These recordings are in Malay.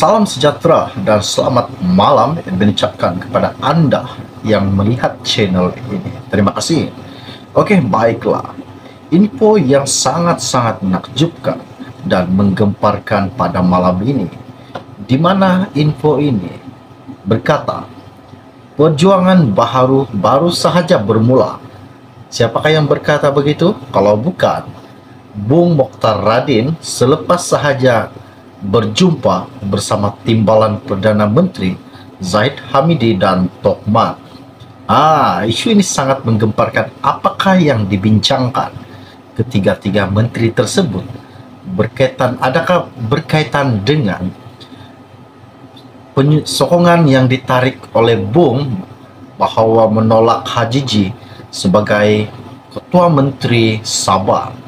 Salam sejahtera dan selamat malam diucapkan kepada Anda yang melihat channel ini. Terima kasih. Oke, baiklah. Info yang sangat-sangat menakjubkan dan menggemparkan pada malam ini, di mana info ini berkata, perjuangan baru saja bermula. Siapakah yang berkata begitu? Kalau bukan Bung Mokhtar Radin selepas sahaja berjumpa bersama timbalan Perdana Menteri Zahid Hamidi dan Tokmat. Isu ini sangat menggemparkan. Apakah yang dibincangkan ketiga-tiga menteri tersebut? Adakah berkaitan dengan sokongan yang ditarik oleh Bung bahwa menolak Hajiji sebagai Ketua Menteri Sabah?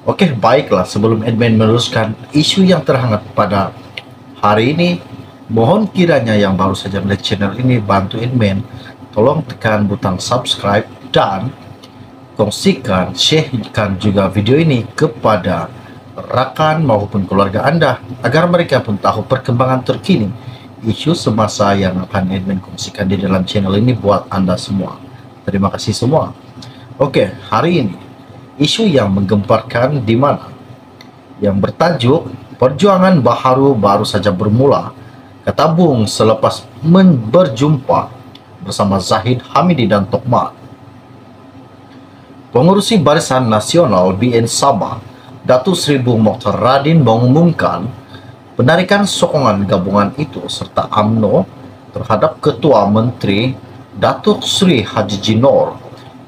Oke, baiklah, sebelum admin meneruskan isu yang terhangat pada hari ini, mohon kiranya yang baru saja melihat channel ini bantu admin, tolong tekan butang subscribe dan kongsikan, sharekan juga video ini kepada rakan maupun keluarga Anda agar mereka pun tahu perkembangan terkini isu semasa yang akan admin kongsikan di dalam channel ini buat Anda semua. Terima kasih semua. Oke, hari ini isu yang menggemparkan di mana yang bertajuk perjuangan baru saja bermula, kata Bung selepas berjumpa bersama Zahid Hamidi dan Tokmat. Pengurusi Barisan Nasional BN Sabah, Datuk Seri Bung Mokhtar Radin mengumumkan penarikan sokongan gabungan itu serta UMNO terhadap Ketua Menteri Datuk Seri Hajiji Noor,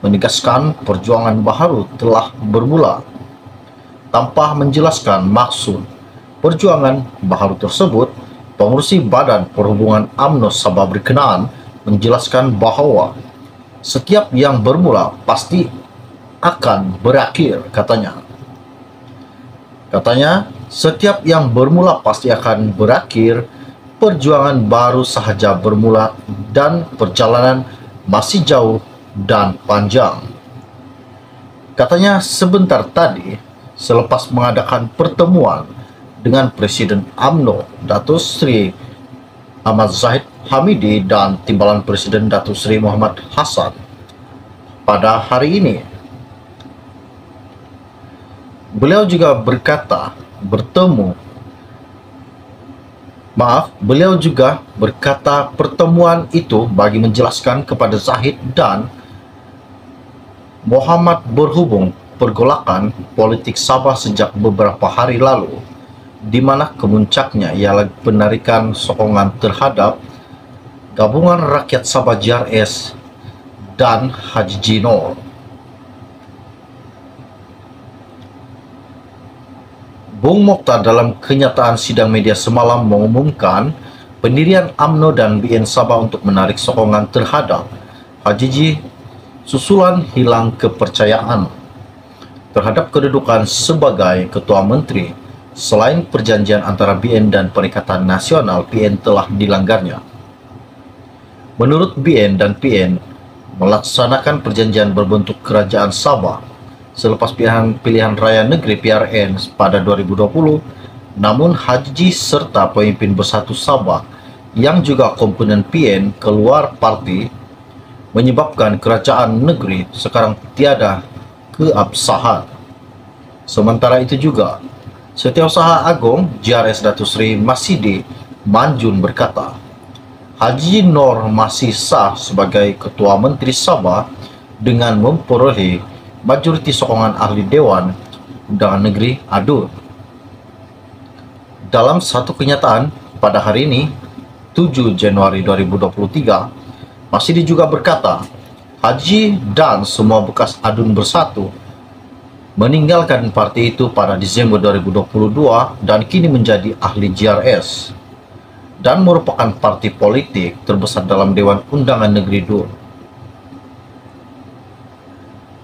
menegaskan perjuangan baru telah bermula. Tanpa menjelaskan maksud perjuangan baru tersebut, pengurusi Badan Perhubungan UMNO Sabah berkenaan menjelaskan bahawa setiap yang bermula pasti akan berakhir, katanya. Setiap yang bermula pasti akan berakhir, perjuangan baru sahaja bermula dan perjalanan masih jauh dan panjang. Katanya sebentar tadi selepas mengadakan pertemuan dengan Presiden UMNO Datuk Seri Ahmad Zahid Hamidi dan timbalan Presiden Datuk Seri Muhammad Hassan pada hari ini. Beliau juga berkata pertemuan itu bagi menjelaskan kepada Zahid dan Muhammad berhubung pergolakan politik Sabah sejak beberapa hari lalu, di mana kemuncaknya ialah penarikan sokongan terhadap Gabungan Rakyat Sabah JRS dan Hajiji Noor. Bung Mokhtar dalam kenyataan sidang media semalam mengumumkan pendirian UMNO dan BN Sabah untuk menarik sokongan terhadap Hajiji susulan hilang kepercayaan terhadap kedudukan sebagai Ketua Menteri selain perjanjian antara BN dan Perikatan Nasional PN telah dilanggarnya. Menurut BN dan PN melaksanakan perjanjian berbentuk Kerajaan Sabah selepas pilihan raya negeri PRN pada 2020, namun Hajiji serta pemimpin Bersatu Sabah yang juga komponen PN keluar parti menyebabkan kerajaan negeri sekarang tiada keabsahan. Sementara itu juga, Setiausaha Agong JRS Datuk Seri Masidi Manjun berkata, Hajiji Noor masih sah sebagai Ketua Menteri Sabah dengan memperoleh majoriti sokongan ahli Dewan Undangan Negeri ADUN. Dalam satu kenyataan pada hari ini, 7 Januari 2023, Masidi juga berkata, Haji dan semua bekas ADUN Bersatu meninggalkan parti itu pada Desember 2022 dan kini menjadi ahli JRS dan merupakan parti politik terbesar dalam Dewan Undangan Negeri DUN.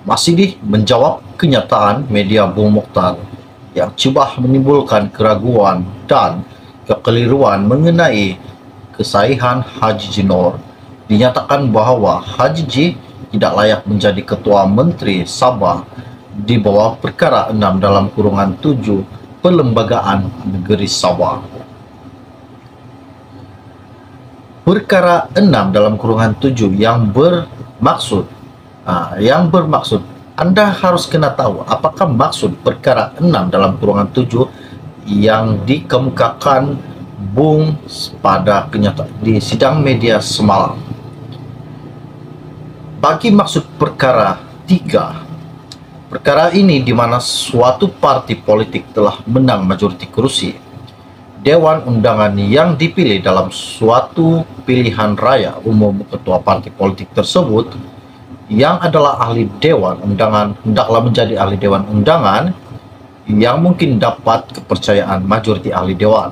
Masidi menjawab kenyataan media Bung Mokhtar yang cuba menimbulkan keraguan dan kekeliruan mengenai kesahihan Hajiji Noor. Dinyatakan bahawa Hajiji tidak layak menjadi Ketua Menteri Sabah di bawah perkara 6 dalam kurungan 7 Perlembagaan Negeri Sabah. perkara 6 dalam kurungan 7 yang bermaksud Anda harus kena tahu apakah maksud perkara 6 dalam kurungan 7 yang dikemukakan Bung pada di sidang media semalam. Bagi maksud perkara 3, perkara ini di mana suatu parti politik telah menang majoriti kursi Dewan Undangan yang dipilih dalam suatu pilihan raya umum ketua parti politik tersebut yang adalah ahli Dewan Undangan hendaklah menjadi ahli Dewan Undangan yang mungkin dapat kepercayaan majoriti ahli Dewan.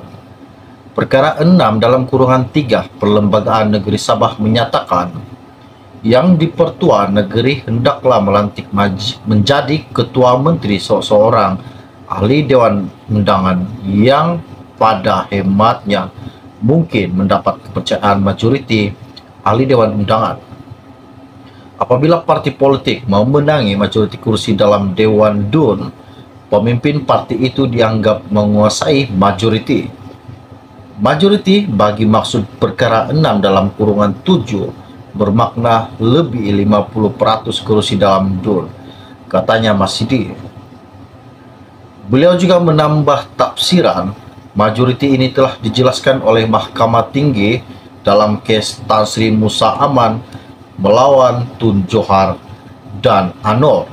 Perkara 6 dalam kurungan 3 Perlembagaan Negeri Sabah menyatakan yang dipertua negeri hendaklah melantik menjadi ketua menteri seorang ahli Dewan Undangan yang pada hematnya mungkin mendapat kepercayaan majoriti ahli Dewan Undangan. Apabila parti politik memenangi majoriti kursi dalam Dewan DUN, pemimpin parti itu dianggap menguasai majoriti. Majoriti bagi maksud perkara 6 dalam kurungan 7 bermakna lebih 50% kursi dalam DUN, katanya Masidi. Beliau juga menambah tafsiran majoriti ini telah dijelaskan oleh Mahkamah Tinggi dalam kes Tan Sri Musa Aman melawan Tun Johar dan Anor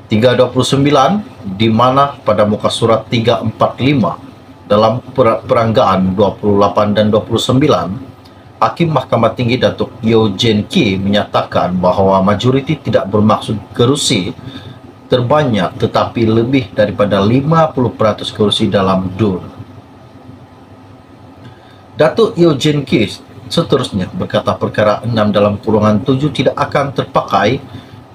329, di mana pada muka surat 345 dalam peranggaan 28 dan 29, Hakim Mahkamah Tinggi Datuk Yeo Jen Ki menyatakan bahwa majoriti tidak bermaksud kerusi terbanyak tetapi lebih daripada 50% kursi dalam DUN. Datuk Yeo Jen Ki seterusnya berkata perkara 6 dalam kurungan 7 tidak akan terpakai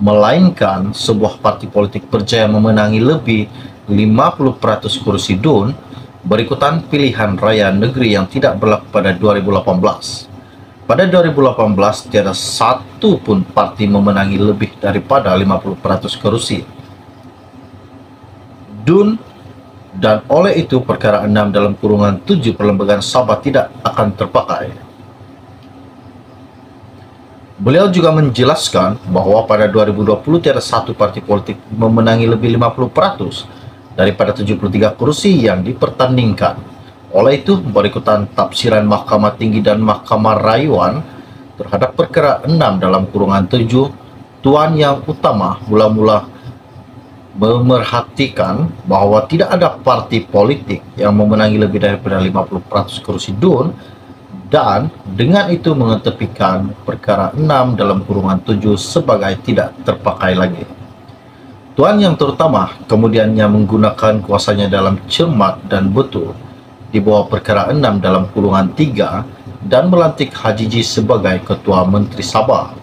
melainkan sebuah parti politik berjaya memenangi lebih 50% kursi DUN berikutan pilihan raya negeri yang tidak berlaku pada 2018. Pada 2018, tiada satu pun parti memenangi lebih daripada 50% kursi DUN, dan oleh itu perkara 6 dalam kurungan 7 Perlembagaan Sabah tidak akan terpakai. Beliau juga menjelaskan bahwa pada 2020 tiada satu parti politik memenangi lebih 50% daripada 73 kursi yang dipertandingkan. Oleh itu, berikutan tafsiran Mahkamah Tinggi dan Mahkamah Rayuan terhadap perkara 6 dalam kurungan 7, Tuan Yang Utama mula-mula memerhatikan bahwa tidak ada parti politik yang memenangi lebih daripada 50% kursi DUN, dan dengan itu mengetepikan perkara 6 dalam kurungan 7 sebagai tidak terpakai lagi. Tuan Yang Terutama kemudiannya menggunakan kuasanya dalam cermat dan betul di bawah perkara 6 dalam kurungan 3 dan melantik Hajiji sebagai Ketua Menteri Sabah.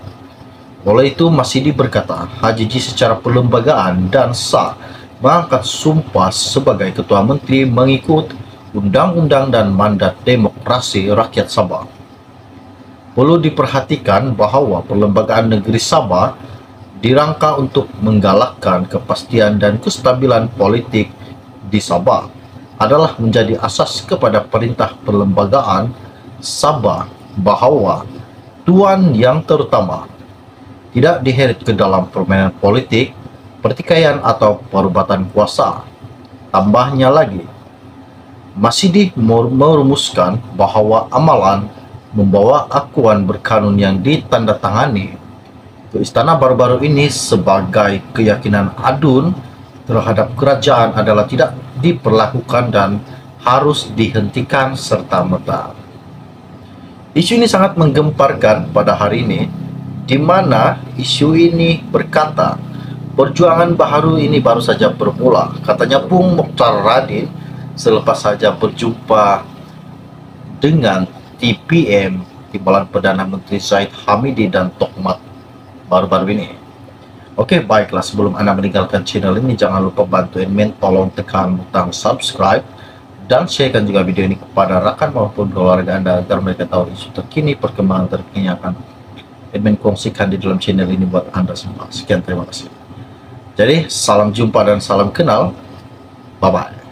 Oleh itu, Masidi berkata Hajiji secara perlembagaan dan sah mengangkat sumpah sebagai Ketua Menteri mengikut undang-undang dan mandat demokrasi rakyat Sabah. Perlu diperhatikan bahawa Perlembagaan Negeri Sabah dirangka untuk menggalakkan kepastian dan kestabilan politik di Sabah adalah menjadi asas kepada perintah perlembagaan Sabah bahawa Tuan Yang Terutama tidak diheret ke dalam permainan politik, pertikaian atau perubatan kuasa. Tambahnya lagi, Masidi merumuskan bahawa amalan membawa akuan berkanun yang ditandatangani ke istana baru-baru ini sebagai keyakinan adun terhadap kerajaan adalah tidak diperlakukan dan harus dihentikan serta-merta. Isu ini sangat menggemparkan pada hari ini, di mana isu ini berkata perjuangan baharu ini baru saja bermula, katanya Bung Mokhtar Radin selepas saja berjumpa dengan TPM Timbalan Perdana Menteri Zahid Hamidi dan Tokhmat baru-baru ini. Oke, baiklah, sebelum Anda meninggalkan channel ini, jangan lupa bantu admin, tolong tekan butang subscribe dan sharekan juga video ini kepada rakan maupun keluarga Anda agar mereka tahu isu terkini, perkembangan terkini akan admin kongsikan di dalam channel ini buat Anda semua. Sekian, terima kasih. Jadi, salam jumpa dan salam kenal. Bye-bye.